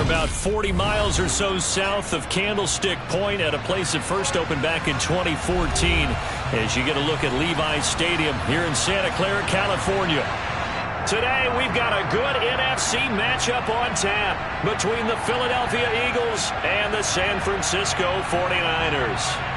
about 40 miles or so south of Candlestick Point at a place that first opened back in 2014 as you get a look at Levi's Stadium here in Santa Clara, California. Today, we've got a good NFC matchup on tap between the Philadelphia Eagles and the San Francisco 49ers.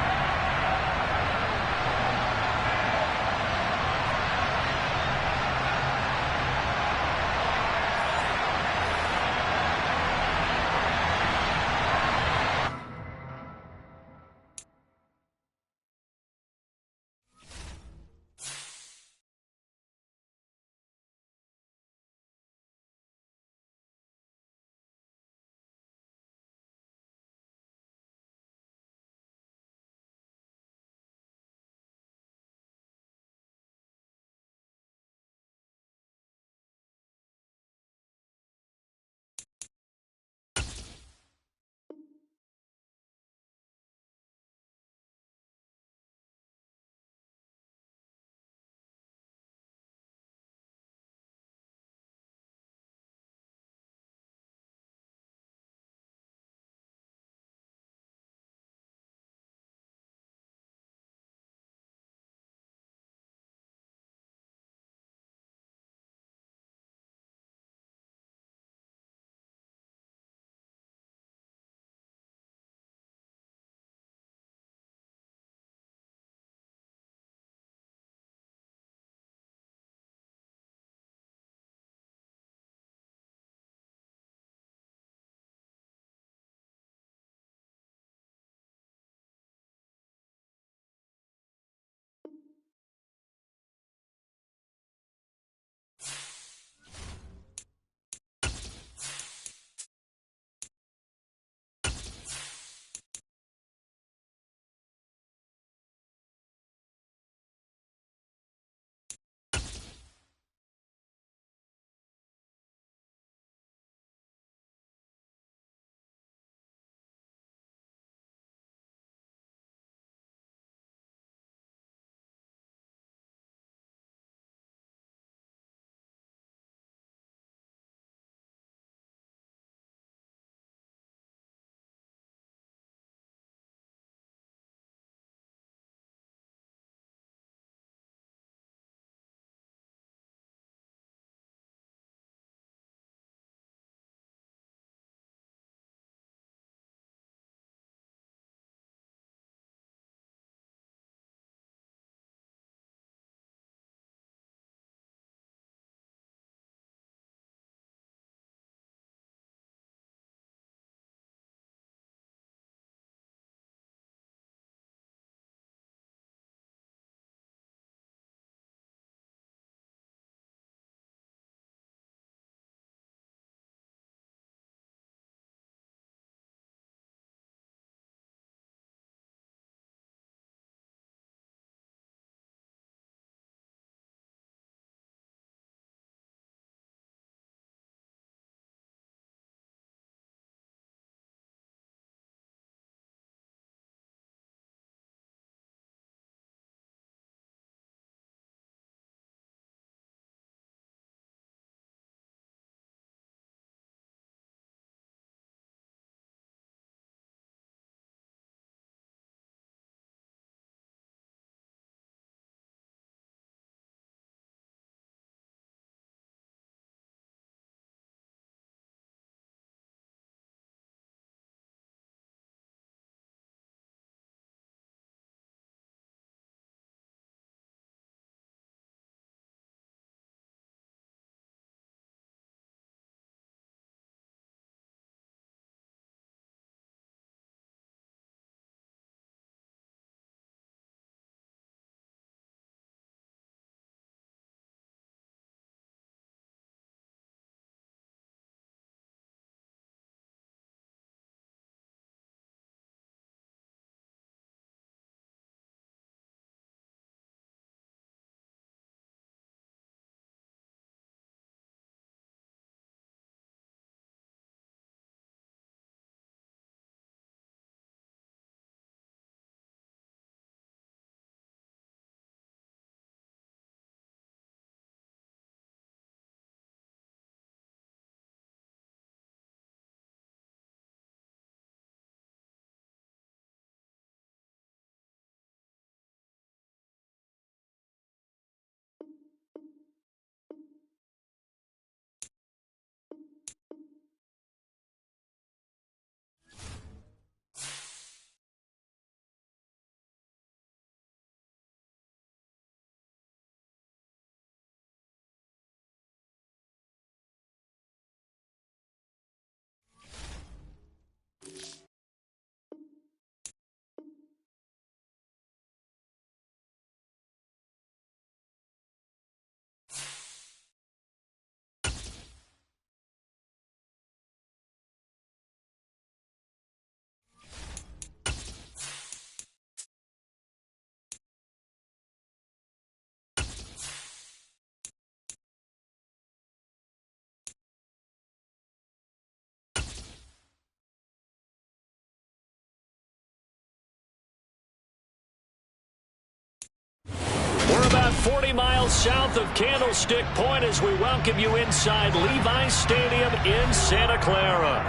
miles south of Candlestick Point as we welcome you inside Levi's Stadium in Santa Clara.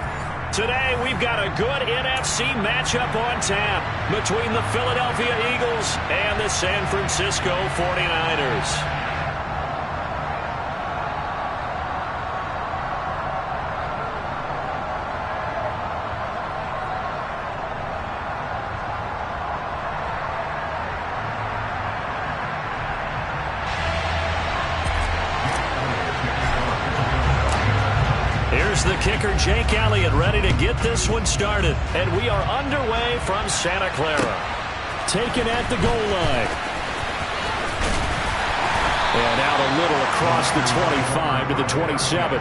Today, we've got a good NFC matchup on tap between the Philadelphia Eagles and the San Francisco 49ers. Here's the kicker, Jake Elliott, ready to get this one started. And we are underway from Santa Clara. Taken at the goal line. And out a little across the 25 to the 27.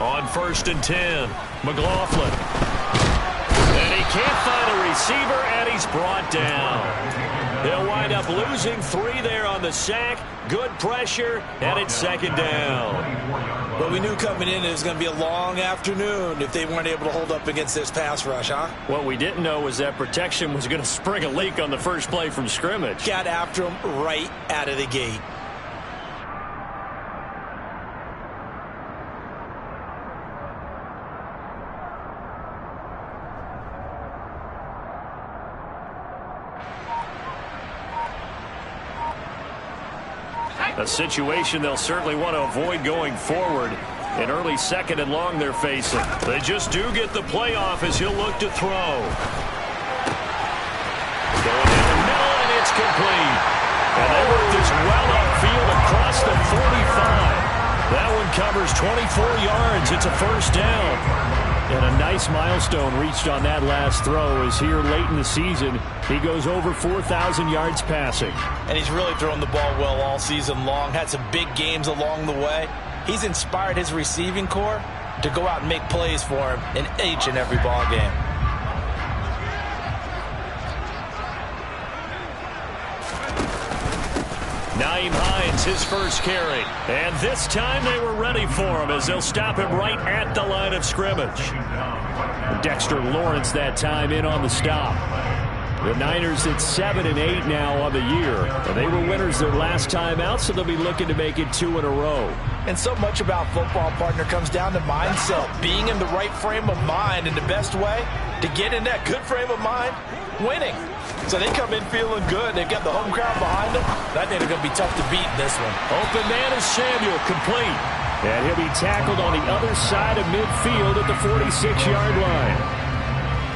On 1st and 10, McLaughlin. And he can't find a receiver, and he's brought down. He'll wind up losing 3 there on the sack. Good pressure, and it's 2nd down. Well, we knew coming in it was going to be a long afternoon if they weren't able to hold up against this pass rush, huh? What we didn't know was that protection was going to spring a leak on the first play from scrimmage. Got after him right out of the gate. A situation they'll certainly want to avoid going forward. An early 2nd and long they're facing. They just do get the play off as he'll look to throw. Going down the middle, and it's complete. And they work this well upfield across the 45. That one covers 24 yards. It's a 1st down. And a nice milestone reached on that last throw as here late in the season, he goes over 4,000 yards passing. And he's really thrown the ball well all season long. Had some big games along the way. He's inspired his receiving corps to go out and make plays for him in each and every ball game. Naeem Hines, his first carry. And this time they were ready for him as they'll stop him right at the line of scrimmage. Dexter Lawrence that time in on the stop. The Niners at 7-8 now on the year. And they were winners their last time out, so they'll be looking to make it 2 in a row. And so much about football, partner, comes down to mindset. Being in the right frame of mind, and the best way to get in that good frame of mind, winning. So they come in feeling good. They've got the home crowd behind them. I think they're going to be tough to beat in this one. Open man is Samuel, complete. And he'll be tackled on the other side of midfield at the 46-yard line.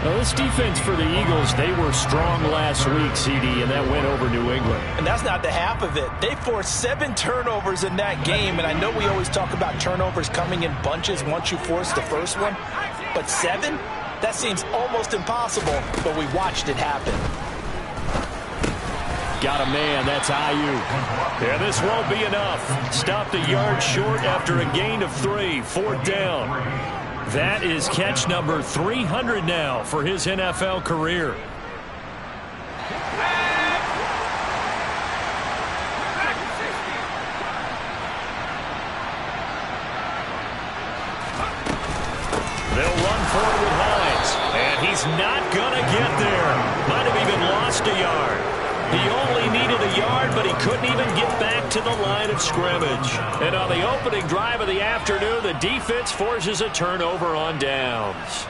Now, this defense for the Eagles, they were strong last week, CD, and that went over New England. And that's not the half of it. They forced 7 turnovers in that game, and I know we always talk about turnovers coming in bunches once you force the first one. But 7? That seems almost impossible, but we watched it happen. Got a man, that's Ayuk. Yeah, this won't be enough. Stopped a yard short after a gain of 3, 4th down. That is catch number 300 now for his NFL career. They'll run forward with Hines, and he's not going to get there. Might have even lost a yard. He only needed a yard, but he couldn't even get back to the line of scrimmage. And on the opening drive of the afternoon, the defense forces a turnover on downs.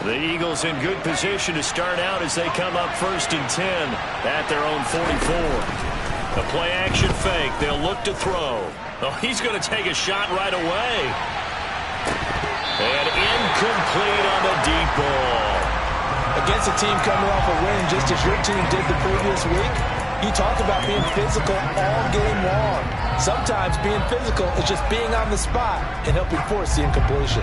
The Eagles in good position to start out as they come up 1st and 10 at their own 44. A play-action fake. They'll look to throw. Oh, he's going to take a shot right away. And incomplete on the deep ball. Against a team coming off a win just as your team did the previous week, you talk about being physical all game long. Sometimes being physical is just being on the spot and helping force the incompletion.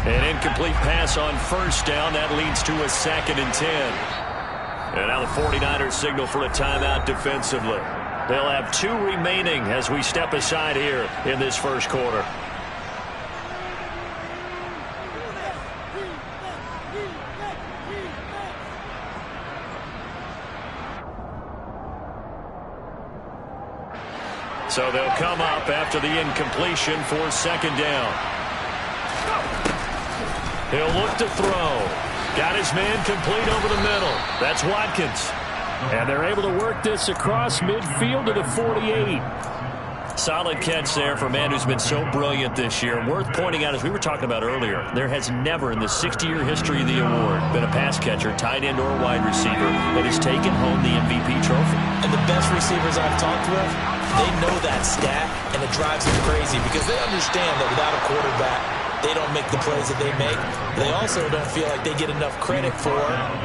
An incomplete pass on first down. That leads to a 2nd and 10. And now the 49ers signal for a timeout defensively. They'll have 2 remaining as we step aside here in this first quarter. So they'll come up after the incompletion for 2nd down. He'll look to throw. Got his man complete over the middle. That's Watkins. And they're able to work this across midfield to the 48. Solid catch there for a man who's been so brilliant this year. Worth pointing out, as we were talking about earlier, there has never in the 60-year history of the award been a pass catcher, tight end, or wide receiver that has taken home the MVP trophy. And the best receivers I've talked with, they know that stat, and it drives them crazy because they understand that without a quarterback, they don't make the plays that they make. They also don't feel like they get enough credit for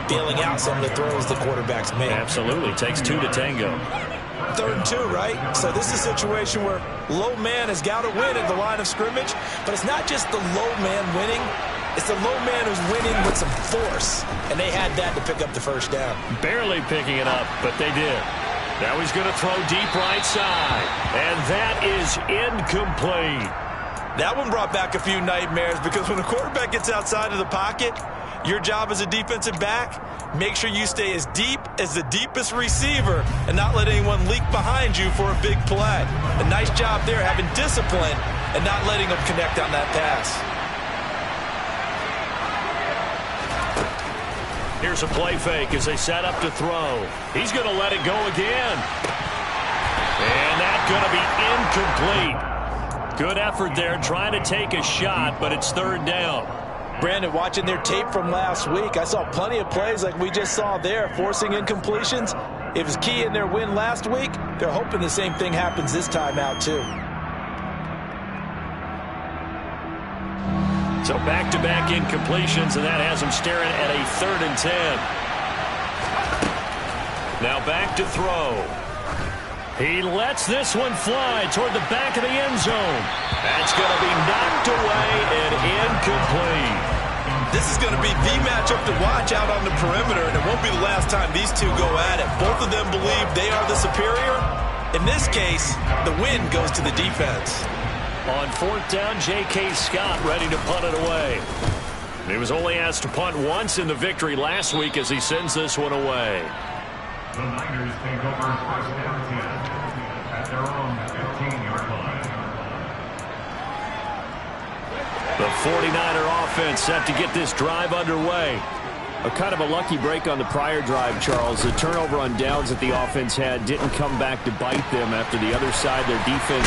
bailing out some of the throws the quarterbacks make. Absolutely. Takes 2 to tango. 3rd and 2, right? So this is a situation where low man has got to win at the line of scrimmage, but it's not just the low man winning. It's the low man who's winning with some force, and they had that to pick up the first down. Barely picking it up, but they did. Now he's going to throw deep right side, and that is incomplete. That one brought back a few nightmares because when a quarterback gets outside of the pocket, your job as a defensive back, make sure you stay as deep as the deepest receiver and not let anyone leak behind you for a big play. A nice job there having discipline and not letting them connect on that pass. Here's a play fake as they set up to throw. He's going to let it go again. And that's going to be incomplete. Good effort there, trying to take a shot, but it's 3rd down. Brandon, watching their tape from last week, I saw plenty of plays like we just saw there, forcing incompletions. It was key in their win last week. They're hoping the same thing happens this time out, too. So back-to-back incompletions, and that has them staring at a 3rd and 10. Now back to throw. He lets this one fly toward the back of the end zone. That's going to be knocked away and incomplete. This is going to be the matchup to watch out on the perimeter, and it won't be the last time these two go at it. Both of them believe they are the superior. In this case, the win goes to the defense. On 4th down, J.K. Scott ready to punt it away. He was only asked to punt once in the victory last week as he sends this one away. The Niners take over 1st down 10 at their own 15-yard line. The 49er offense set to get this drive underway. A kind of a lucky break on the prior drive, Charles. The turnover on downs that the offense had didn't come back to bite them after the other side. Their defense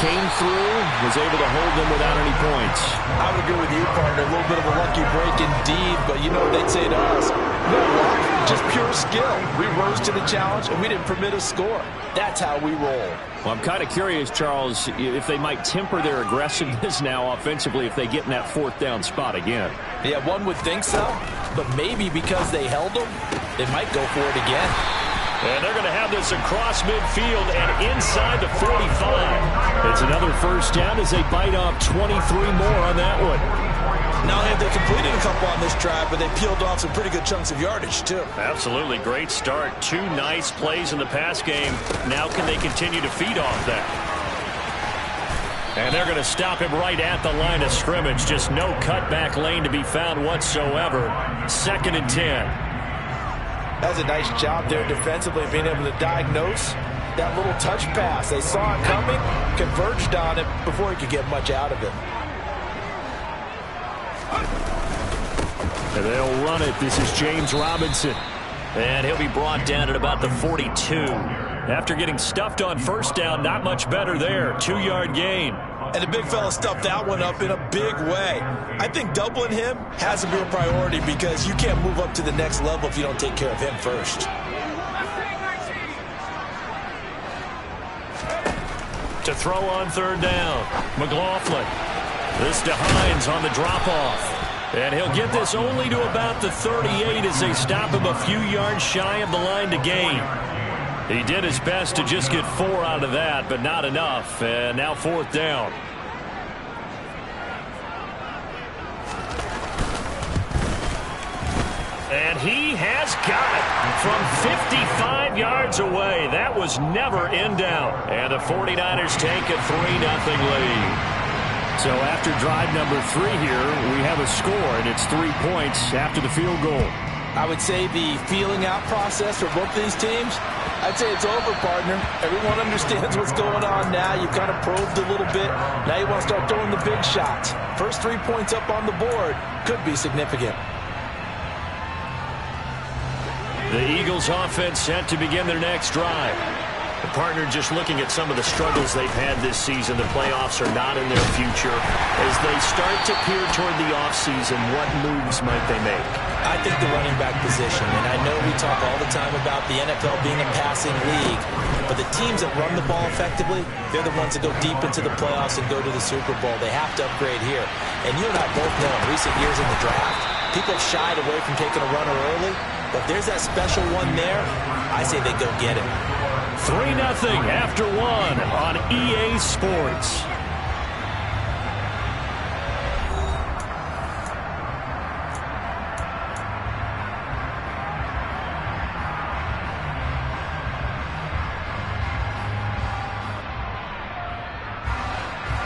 came through, was able to hold them without any points. I would agree with you, partner. A little bit of a lucky break indeed, but you know what they'd say to us? No luck, just pure skill. We rose to the challenge, and we didn't permit a score. That's how we roll. Well, I'm kind of curious, Charles, if they might temper their aggressiveness now offensively if they get in that 4th down spot again. Yeah, one would think so, but maybe because they held them, they might go for it again. And they're going to have this across midfield and inside the 45. It's another 1st down as they bite off 23 more on that one. Not only have they completed a couple on this drive, but they peeled off some pretty good chunks of yardage, too. Absolutely. Great start. 2 nice plays in the pass game. Now can they continue to feed off that? And they're going to stop him right at the line of scrimmage. Just no cutback lane to be found whatsoever. 2nd and 10. That's a nice job there defensively, being able to diagnose that little touch pass. They saw it coming, converged on it before he could get much out of it. And they'll run it. This is James Robinson. And he'll be brought down at about the 42. After getting stuffed on 1st down, not much better there. 2-yard gain. And the big fella stuffed that one up in a big way. I think doubling him has to be a priority because you can't move up to the next level if you don't take care of him first. To throw on third down. McLaughlin. This to Hines on the drop-off. And he'll get this only to about the 38 as they stop him a few yards shy of the line to gain. He did his best to just get 4 out of that, but not enough. And now fourth down. And he has got it from 55 yards away. That was never in doubt. And the 49ers take a 3-0 lead. So after drive number 3 here, we have a score, and it's 3 points after the field goal. I would say the feeling out process for both these teams, I'd say it's over, partner. Everyone understands what's going on now. You've kind of probed a little bit. Now you want to start throwing the big shots. First 3 points up on the board could be significant. The Eagles offense set to begin their next drive. The partner just looking at some of the struggles they've had this season. The playoffs are not in their future. As they start to peer toward the offseason, what moves might they make? I think the running back position, and I know we talk all the time about the NFL being a passing league, but the teams that run the ball effectively, they're the ones that go deep into the playoffs and go to the Super Bowl. They have to upgrade here. And you and I both know in recent years in the draft, people have shied away from taking a runner early. But if there's that special one there, I say they go get it. 3-0 after 1 on EA Sports.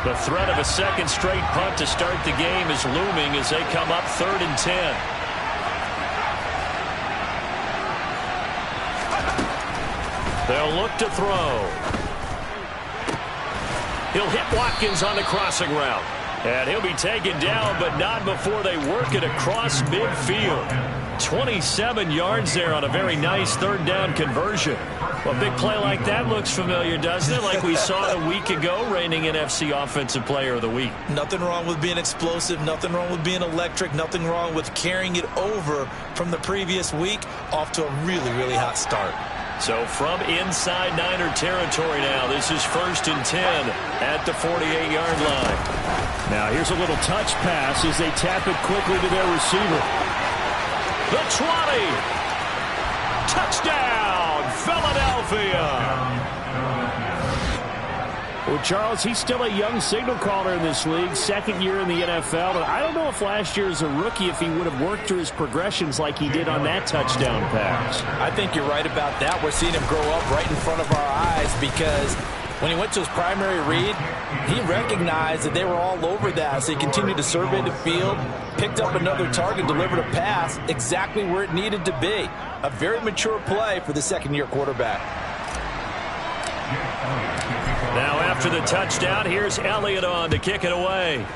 The threat of a second straight punt to start the game is looming as they come up 3rd and 10. They'll look to throw. He'll hit Watkins on the crossing route. And he'll be taken down, but not before they work it across midfield. 27 yards there on a very nice 3rd down conversion. Well, a big play like that looks familiar, doesn't it? Like we saw it a week ago, reigning NFC Offensive Player of the Week. Nothing wrong with being explosive. Nothing wrong with being electric. Nothing wrong with carrying it over from the previous week off to a really, really hot start. So from inside Niner territory now, this is 1st and 10 at the 48-yard line. Now here's a little touch pass as they tap it quickly to their receiver. The 20. Touchdown, Philadelphia. Well, Charles, he's still a young signal caller in this league, 2nd year in the NFL. But I don't know if last year as a rookie, if he would have worked through his progressions like he did on that touchdown pass. I think you're right about that. We're seeing him grow up right in front of our eyes because when he went to his primary read, he recognized that they were all over that. So he continued to survey the field, picked up another target, delivered a pass exactly where it needed to be. A very mature play for the 2nd-year quarterback. Now after the touchdown, here's Elliott on to kick it away.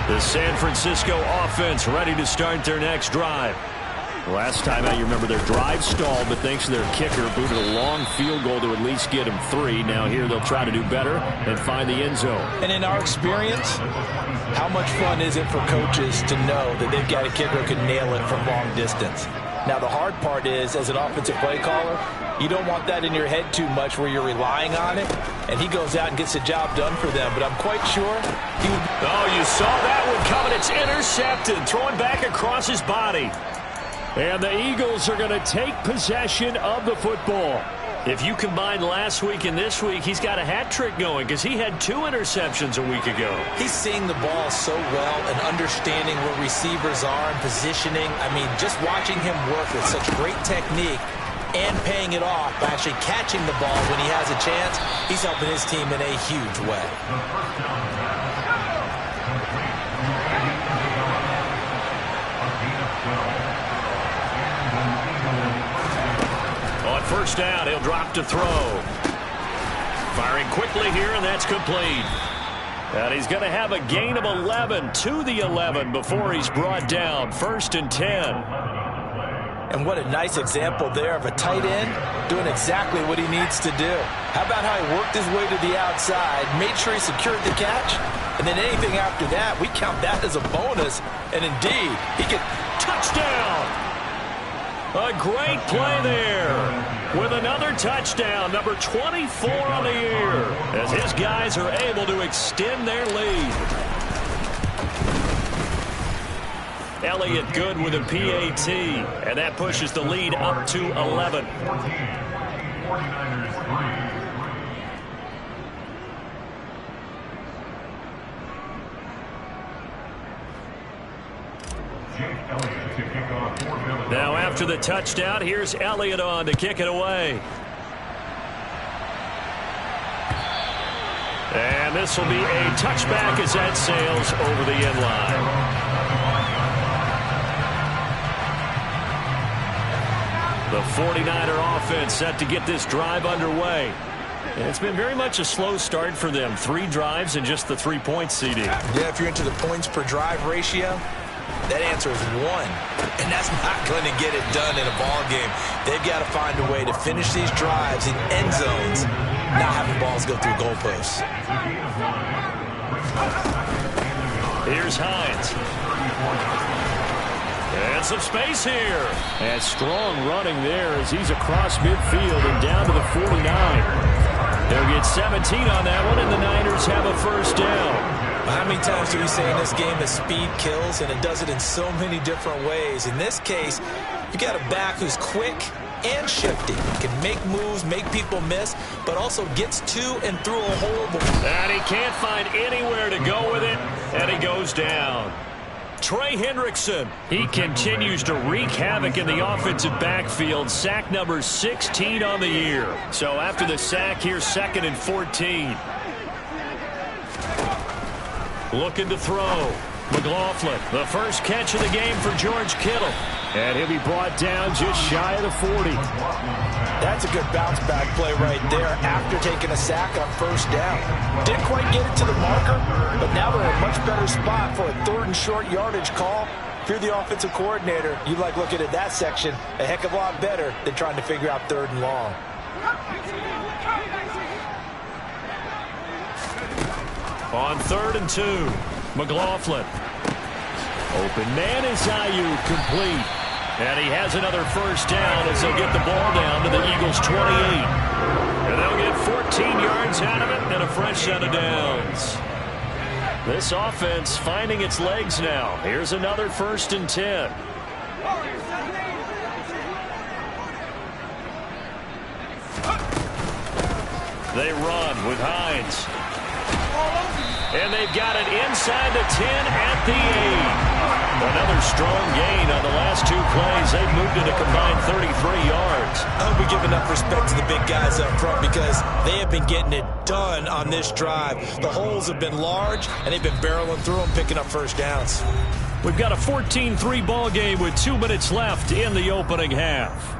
The San Francisco offense ready to start their next drive. Last time out, you remember their drive stalled, but thanks to their kicker, booted a long field goal to at least get them 3. Now here they'll try to do better and find the end zone. And in our experience, how much fun is it for coaches to know that they've got a kicker who can nail it from long distance? Now the hard part is, as an offensive play caller, you don't want that in your head too much where you're relying on it, and he goes out and gets the job done for them. But I'm quite sure he would... Oh, you saw that one coming. It's intercepted, throwing back across his body. And the Eagles are going to take possession of the football. If you combine last week and this week, he's got a hat trick going because he had 2 interceptions a week ago. He's seeing the ball so well and understanding where receivers are and positioning. I mean, just watching him work with such great technique and paying it off by actually catching the ball when he has a chance, he's helping his team in a huge way. On 1st down, he'll drop to throw. Firing quickly here, and that's complete. And he's going to have a gain of 11 to the 11 before he's brought down. 1st and 10. And what a nice example there of a tight end doing exactly what he needs to do. How about how he worked his way to the outside, made sure he secured the catch, and then anything after that, we count that as a bonus. And indeed, he can touchdown. A great play there with another touchdown, number 24 on the year, as his guys are able to extend their lead. Elliott good with a PAT, and that pushes the lead up to 11. 49ers 3. Now after the touchdown, here's Elliott on to kick it away. And this will be a touchback as that sails over the end line. The 49er offense set to get this drive underway. And it's been very much a slow start for them. 3 drives and just the 3 points, CD. Yeah, if you're into the points per drive ratio, that answer is 1. And that's not going to get it done in a ball game. They've got to find a way to finish these drives in end zones, not having balls go through goalposts. Here's Hines. And some space here. And strong running there as he's across midfield and down to the 49. They'll get 17 on that one, and the Niners have a first down. How many times do we say in this game that speed kills, and it does it in so many different ways? In this case, you got a back who's quick and shifty. Can make moves, make people miss, but also gets to and through a hole. And he can't find anywhere to go with it, and he goes down. Trey Hendrickson, he continues to wreak havoc in the offensive backfield. Sack number 16 on the year. So after the sack, here's 2nd and 14. Looking to throw. McLaughlin, the first catch of the game for George Kittle. And he'll be brought down just shy of the 40. That's a good bounce-back play right there after taking a sack on first down. Didn't quite get it to the marker, but now they're in a much better spot for a 3rd and short yardage call. If you're the offensive coordinator, you like looking at that section a heck of a lot better than trying to figure out 3rd and long. On 3rd and 2, McLaughlin. Open man is Ayuk, complete. And he has another first down as they'll get the ball down to the Eagles' 28. And they'll get 14 yards out of it and a fresh set of downs. This offense finding its legs now. Here's another 1st and 10. They run with Hines. And they've got it inside the 10 at the 8. Another strong gain on the last 2 plays. They've moved it a combined 33 yards. I hope we give enough respect to the big guys up front because they have been getting it done on this drive. The holes have been large, and they've been barreling through them, picking up first downs. We've got a 14-3 ball game with 2 minutes left in the opening half.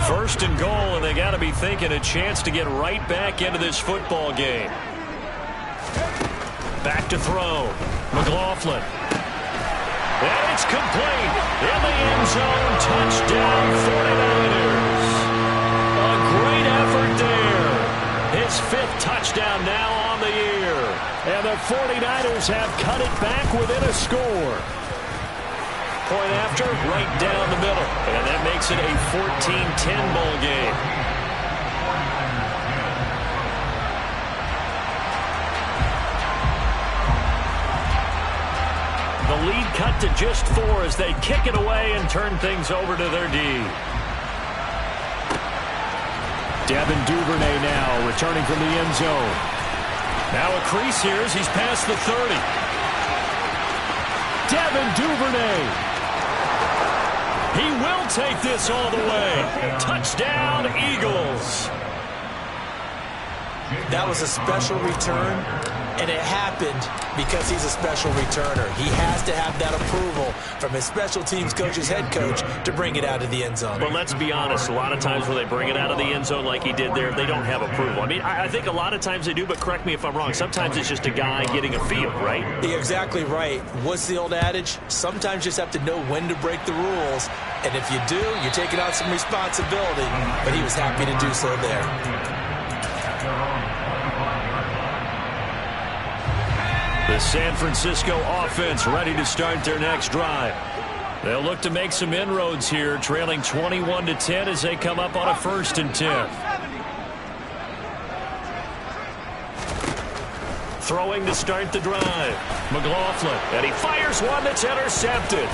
First and goal, and they got to be thinking a chance to get right back into this football game. Back to throw. McLaughlin. And it's complete. In the end zone. Touchdown 49ers. A great effort there. His 5th touchdown now on the year. And the 49ers have cut it back within a score. Point after, right down the middle. And that makes it a 14-10 ball game. The lead cut to just 4 as they kick it away and turn things over to their D. Devin Duvernay now returning from the end zone. Now a crease here as he's past the 30. Devin Duvernay. He will take this all the way. Touchdown, Eagles. That was a special return. And it happened because he's a special returner. He has to have that approval from his special teams coach's head coach to bring it out of the end zone. Well, let's be honest. A lot of times when they bring it out of the end zone like he did there, they don't have approval. I mean, I think a lot of times they do, but correct me if I'm wrong. Sometimes it's just a guy getting a feel, right? You're exactly right. What's the old adage? Sometimes you just have to know when to break the rules. And if you do, you're taking on some responsibility. But he was happy to do so there. The San Francisco offense ready to start their next drive. They'll look to make some inroads here, trailing 21-10 as they come up on a 1st and 10. Throwing to start the drive. McLaughlin, and he fires one that's intercepted.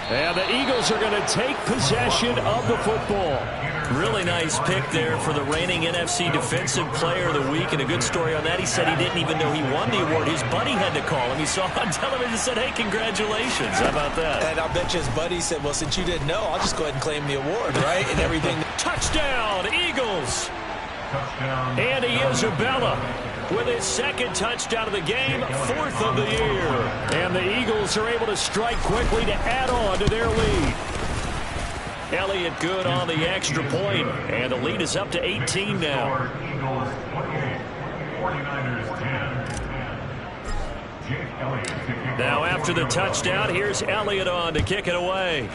And the Eagles are going to take possession of the football. Really nice pick there for the reigning NFC Defensive Player of the Week, and a good story on that. He said he didn't even know he won the award. His buddy had to call him. He saw on television and said, hey, congratulations. How about that? And I bet you his buddy said, well, since you didn't know, I'll just go ahead and claim the award, right? And everything. Touchdown, Eagles. Touchdown. Andy Isabella with his 2nd touchdown of the game, 4th of the year. And the Eagles are able to strike quickly to add on to their lead. Elliott good on the extra point, and the lead is up to 18 now. Eagles 28, 49ers 10. Jake Elliott kicking Now off after the touchdown, here's Elliott on to kick it away.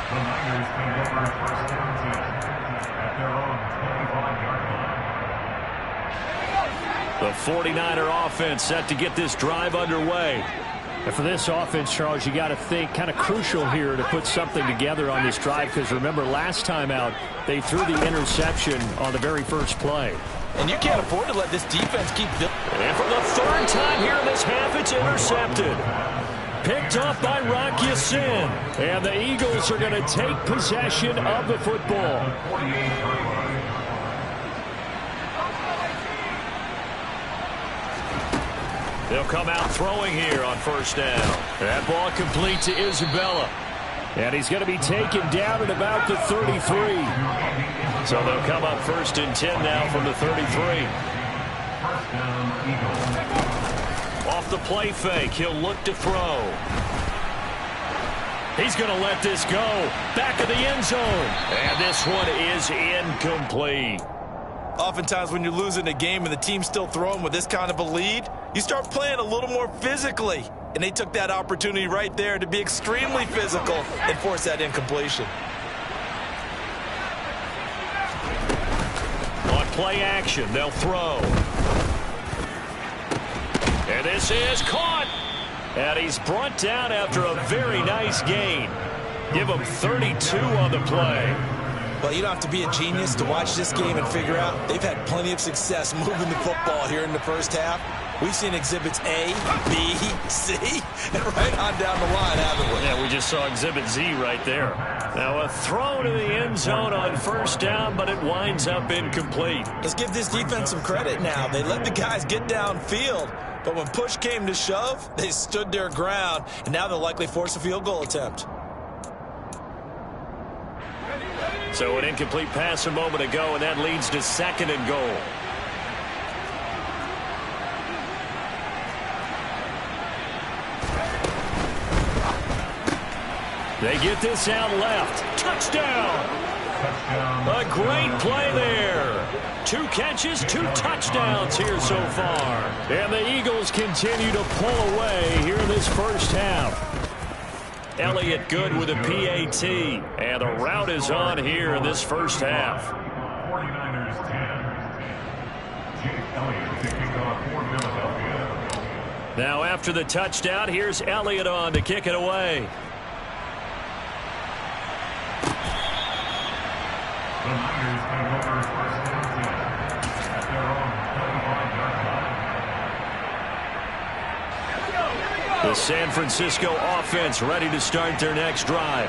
The Niners take over 1st down 10 at their own 25-yard line. The 49er offense set to get this drive underway. And for this offense, Charles, you got to think kind of crucial here to put something together on this drive, because remember last time out they threw the interception on the very first play. And you can't afford to let this defense keep building. And for the 3rd time here in this half, it's intercepted. Picked off by Rock Ya-Sin. And the Eagles are going to take possession of the football. 48-yard line. They'll come out throwing here on 1st down. That ball complete to Isabella. And he's going to be taken down at about the 33. So they'll come up 1st and 10 now from the 33. 1st down, Eagles. Off the play fake, he'll look to throw. He's going to let this go. Back of the end zone. And this one is incomplete. Oftentimes when you're losing a game and the team's still throwing with this kind of a lead, you start playing a little more physically. And they took that opportunity right there to be extremely physical and force that incompletion. On play action, they'll throw. And this is caught. And he's brought down after a very nice gain. Give him 32 on the play. Well, you don't have to be a genius to watch this game and figure out they've had plenty of success moving the football here in the 1st half. We've seen exhibits A, B, C, and right on down the line, haven't we? Yeah, we just saw exhibit Z right there. Now a throw to the end zone on 1st down, but it winds up incomplete. Let's give this defense some credit now. They let the guys get downfield, but when push came to shove, they stood their ground, and now they'll likely force a field goal attempt. So an incomplete pass a moment ago, and that leads to 2nd and goal. They get this out left. Touchdown! A great play there. 2 catches, 2 touchdowns here so far. And the Eagles continue to pull away here in this 1st half. Elliott good with a PAT. And the route is on here in this 1st half. 49ers 10. Jake Elliott to kick off for Philadelphia. Now after the touchdown, here's Elliott on to kick it away. The Niners take over 1st down 10 at their own 25-yard line. The San Francisco offense ready to start their next drive.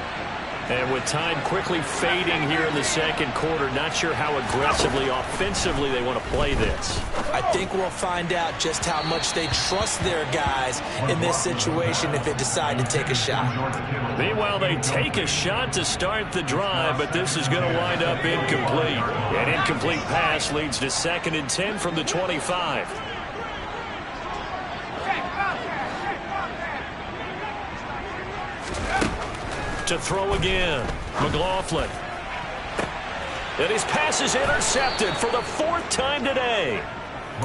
And with time quickly fading here in the second quarter, not sure how aggressively, offensively they want to play this. I think we'll find out just how much they trust their guys in this situation if they decide to take a shot. Meanwhile, they take a shot to start the drive, but this is going to wind up incomplete. An incomplete pass leads to 2nd and 10 from the 25. To throw again, McLaughlin. And his pass is intercepted for the 4th time today.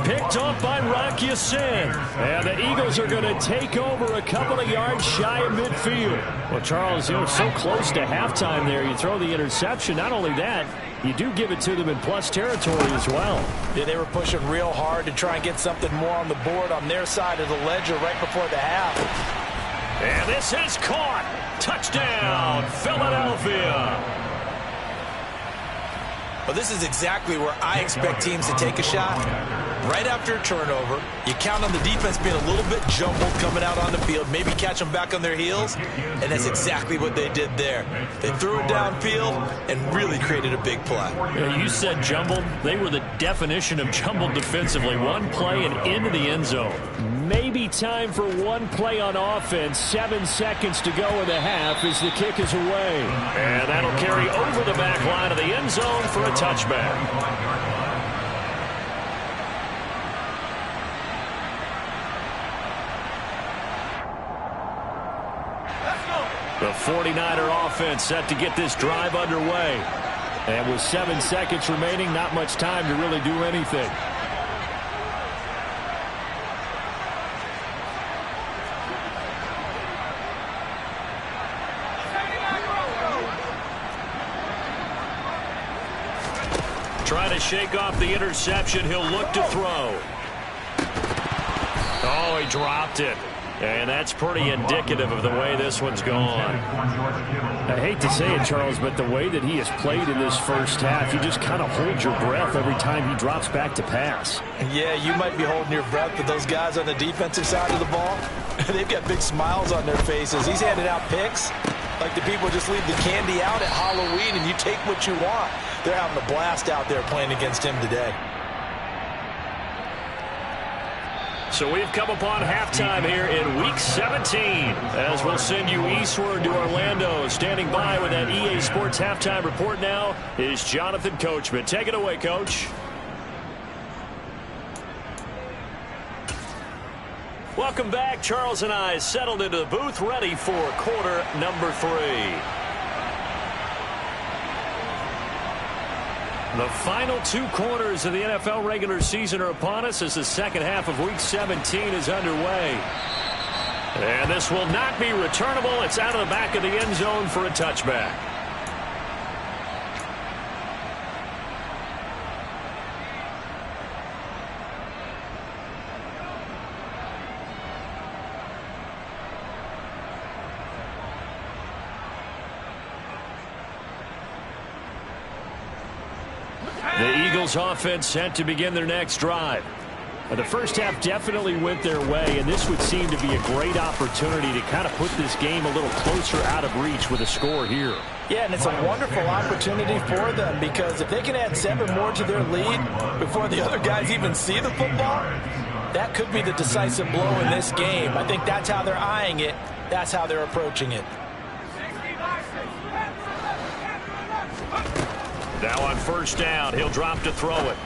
Picked off by Rock Ya-Sin. And the Eagles are going to take over a couple of yards shy of midfield. Well, Charles, you're so close to halftime there. You throw the interception. Not only that, you do give it to them in plus territory as well. Yeah, they were pushing real hard to try and get something more on the board on their side of the ledger right before the half. And this is caught. Touchdown, Philadelphia. Well, this is exactly where I expect teams to take a shot. Right after a turnover, you count on the defense being a little bit jumbled coming out on the field, maybe catch them back on their heels, and that's exactly what they did there. They threw it downfield and really created a big play. Yeah, you said jumbled. They were the definition of jumbled defensively. One play and into the end zone. Maybe time for one play on offense. 7 seconds to go in the half as the kick is away. And that'll carry over the back line of the end zone for a touchback. The 49er offense set to get this drive underway. And with 7 seconds remaining, not much time to really do anything. Trying to shake off the interception. He'll look to throw. Oh, he dropped it. And that's pretty indicative of the way this one's gone. I hate to say it, Charles, but the way that he has played in this first half, you just kind of hold your breath every time he drops back to pass. Yeah, you might be holding your breath, but those guys on the defensive side of the ball, they've got big smiles on their faces. He's handing out picks like the people just leave the candy out at Halloween and you take what you want. They're having a blast out there playing against him today. So we've come upon halftime here in Week 17 as we'll send you eastward to Orlando. Standing by with that EA Sports Halftime Report now is Jonathan Coachman. Take it away, Coach. Welcome back. Charles and I settled into the booth ready for quarter number 3. The final 2 quarters of the NFL regular season are upon us as the second half of Week 17 is underway. And this will not be returnable. It's out of the back of the end zone for a touchback. The Eagles offense set to begin their next drive. The first half definitely went their way, and this would seem to be a great opportunity to kind of put this game a little closer out of reach with a score here. Yeah, and it's a wonderful opportunity for them because if they can add 7 more to their lead before the other guys even see the football, that could be the decisive blow in this game. I think that's how they're eyeing it. That's how they're approaching it. Now on first down, he'll drop to throw it.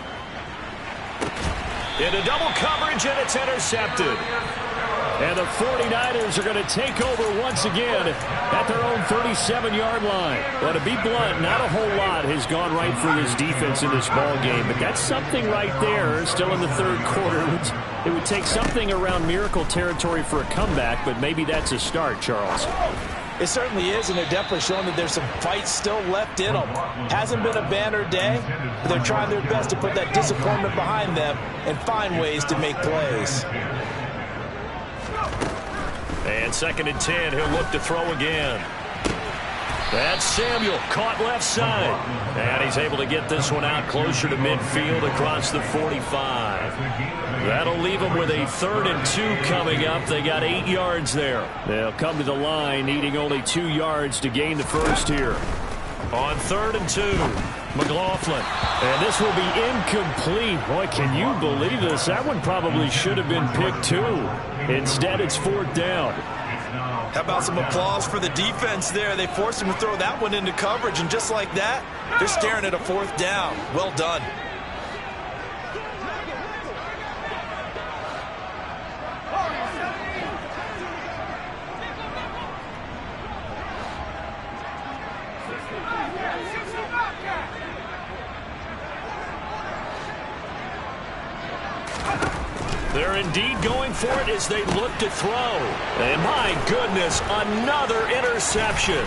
Into double coverage, and it's intercepted. And the 49ers are going to take over once again at their own 37-yard line. Well, to be blunt, not a whole lot has gone right for this defense in this ball game, but that's something right there still in the third quarter. It would take something around miracle territory for a comeback, but maybe that's a start, Charles. It certainly is, and they're definitely showing that there's some fight still left in them. Hasn't been a banner day, but they're trying their best to put that disappointment behind them and find ways to make plays. And 2nd and 10, he'll look to throw again. That's Samuel, caught left side. And he's able to get this one out closer to midfield across the 45. That'll leave them with a 3rd and 2 coming up. They got 8 yards there. They'll come to the line needing only 2 yards to gain the first here. On 3rd and 2, McLaughlin. And this will be incomplete. Boy, can you believe this? That one probably should have been picked too. Instead, it's 4th down. How about some applause for the defense there? They forced him to throw that one into coverage, and just like that, they're staring at a 4th down. Well done. They're indeed going for it as they look to throw. And my goodness, another interception.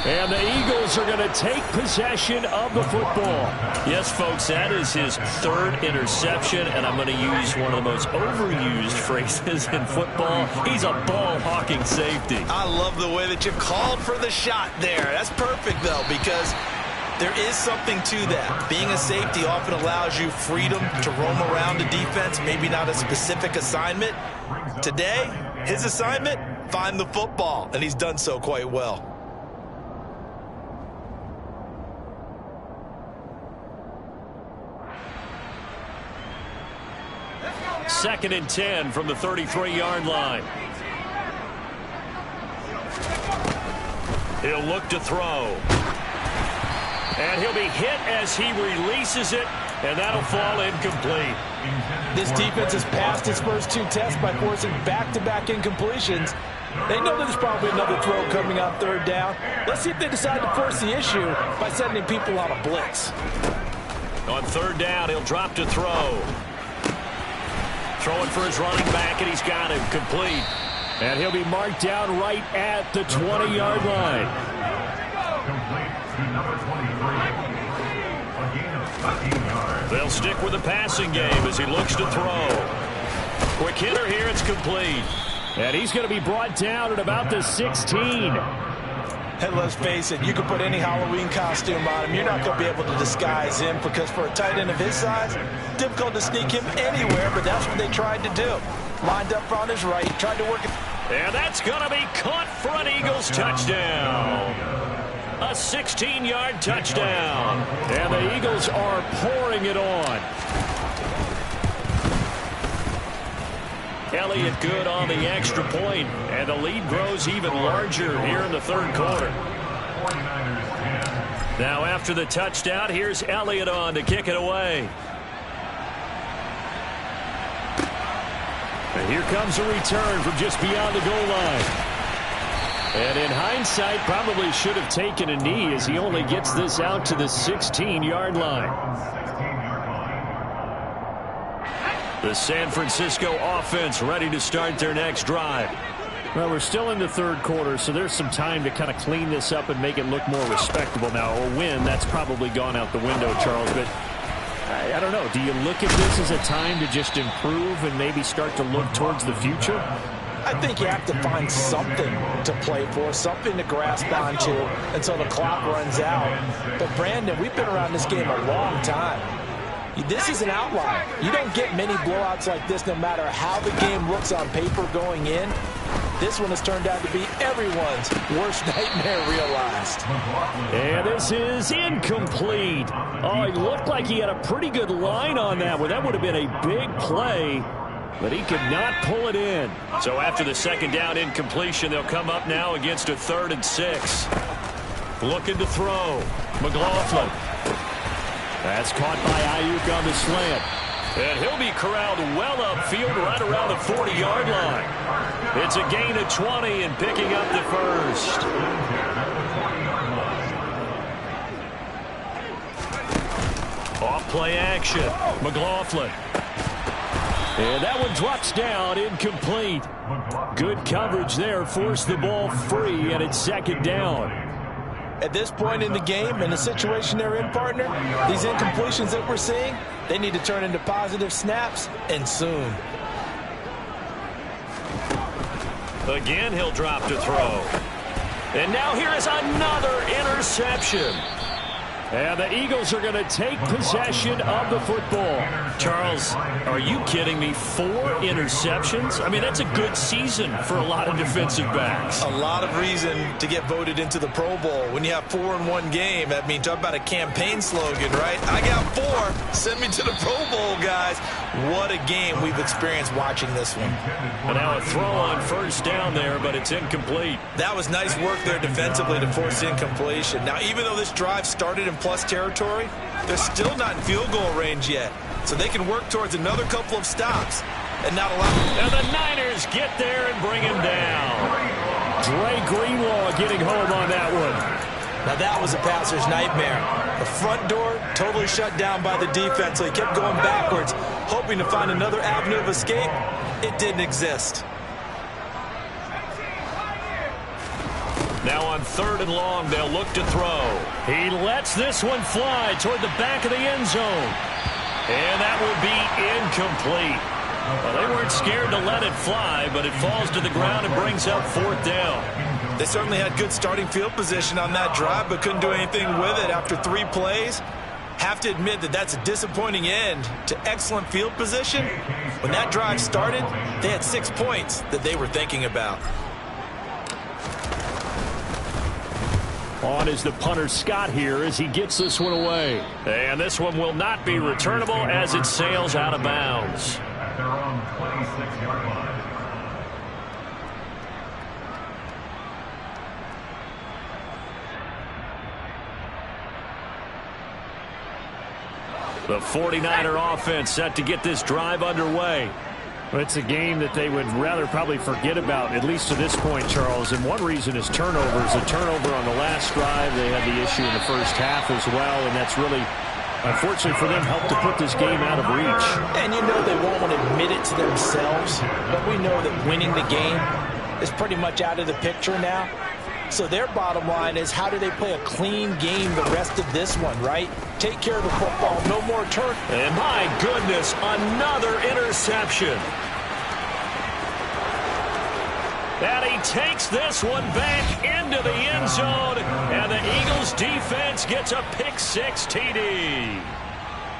And the Eagles are going to take possession of the football. Yes, folks, that is his 3rd interception, and I'm going to use one of the most overused phrases in football. He's a ball-hawking safety. I love the way that you called for the shot there. That's perfect, though, because there is something to that. Being a safety often allows you freedom to roam around the defense, maybe not a specific assignment. Today, his assignment, find the football, and he's done so quite well. Second and 10 from the 33-yard line. He'll look to throw. And he'll be hit as he releases it, and that'll fall incomplete. This defense has passed its first 2 tests by forcing back-to-back incompletions. They know there's probably another throw coming on 3rd down. Let's see if they decide to force the issue by sending people on a blitz. On 3rd down, he'll drop to throw. Throwing for his running back, and he's got him complete. And he'll be marked down right at the 20-yard line. They'll stick with the passing game as he looks to throw. Quick hitter here, it's complete. And he's going to be brought down at about the 16. And let's face it, you can put any Halloween costume on him. You're not going to be able to disguise him because for a tight end of his size, difficult to sneak him anywhere, but that's what they tried to do. Lined up on his right, tried to work it. And that's going to be caught for an Eagles touchdown. A 16-yard touchdown. And the Eagles are pouring it on. Elliott good on the extra point, and the lead grows even larger here in the 3rd quarter. Now after the touchdown, here's Elliott on to kick it away. And here comes a return from just beyond the goal line. And in hindsight, probably should have taken a knee as he only gets this out to the 16-yard line. The San Francisco offense ready to start their next drive. Well, we're still in the 3rd quarter, so there's some time to kind of clean this up and make it look more respectable now. A win, that's probably gone out the window, Charles. But I don't know. Do you look at this as a time to just improve and maybe start to look towards the future? I think you have to find something to play for, something to grasp onto until the clock runs out. But, Brandon, we've been around this game a long time. This is an outlier. You don't get many blowouts like this no matter how the game looks on paper going in. This one has turned out to be everyone's worst nightmare realized. And this is incomplete. Oh, he looked like he had a pretty good line on that one. That would have been a big play, but he could not pull it in. So after the 2nd down incompletion, they'll come up now against a 3rd and 6. Looking to throw. McLaughlin. That's caught by Ayuk on the slant. And he'll be corralled well upfield right around the 40-yard line. It's a gain of 20 and picking up the first. Off play action. McLaughlin. And that one drops down, incomplete. Good coverage there, forced the ball free, and it's 2nd down. At this point in the game, in the situation they're in, partner, these incompletions that we're seeing, they need to turn into positive snaps, and soon. Again, he'll drop to throw. And now here is another interception. And the Eagles are going to take possession of the football. Charles, are you kidding me? 4 interceptions? I mean, that's a good season for a lot of defensive backs. A lot of reason to get voted into the Pro Bowl. When you have 4 in one game, I mean, talk about a campaign slogan, right? I got 4. Send me to the Pro Bowl, guys. What a game we've experienced watching this one. And now a throw on first down there, but it's incomplete. That was nice work there defensively to force incompletion. Now, even though this drive started in plus territory, they're still not in field goal range yet. So they can work towards another couple of stops and not allow. And the Niners get there and bring him down. Dre Greenlaw getting home on that one. Now that was a passer's nightmare. The front door totally shut down by the defense, so he kept going backwards, hoping to find another avenue of escape. It didn't exist. Now on 3rd and long, they'll look to throw. He lets this one fly toward the back of the end zone. And that will be incomplete. Well, they weren't scared to let it fly, but it falls to the ground and brings up 4th down. They certainly had good starting field position on that drive, but couldn't do anything with it after 3 plays. Have to admit that that's a disappointing end to excellent field position. When that drive started, they had 6 points that they were thinking about. On is the punter Scott here as he gets this one away. And this one will not be returnable as it sails out of bounds. At their own 26-yard line. The 49er offense set to get this drive underway. Well, it's a game that they would rather probably forget about, at least to this point, Charles. And one reason is turnovers. A turnover on the last drive. They had the issue in the first half as well, and that's really, unfortunately for them, helped to put this game out of reach. And you know they won't want to admit it to themselves, but we know that winning the game is pretty much out of the picture now. So their bottom line is, how do they play a clean game the rest of this one, right? Take care of the football, no more turn. And my goodness, another interception. And he takes this one back into the end zone, and the Eagles defense gets a pick-6 TD.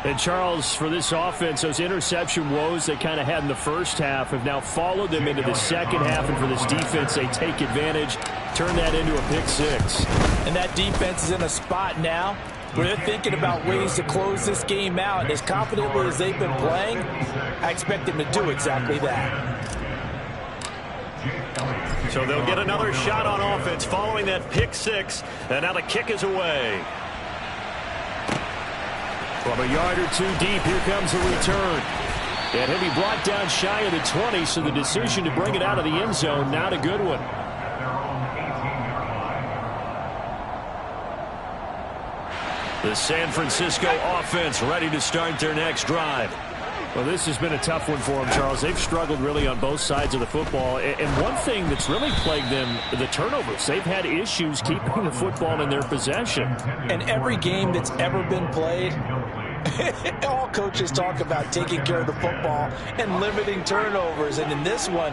And, Charles, for this offense, those interception woes they kind of had in the first half have now followed them into the second half. And for this defense, they take advantage, turn that into a pick-6. And that defense is in a spot now where they're thinking about ways to close this game out. And as confidently as they've been playing, I expect them to do exactly that. So they'll get another shot on offense following that pick-6. And now the kick is away. From a yard or 2 deep, here comes the return. And he'll be brought down shy of the 20, so the decision to bring it out of the end zone, not a good one. The San Francisco offense ready to start their next drive. Well, this has been a tough one for them, Charles. They've struggled really on both sides of the football. And one thing that's really plagued them, the turnovers. They've had issues keeping the football in their possession. And every game that's ever been played, all coaches talk about taking care of the football and limiting turnovers. And in this one,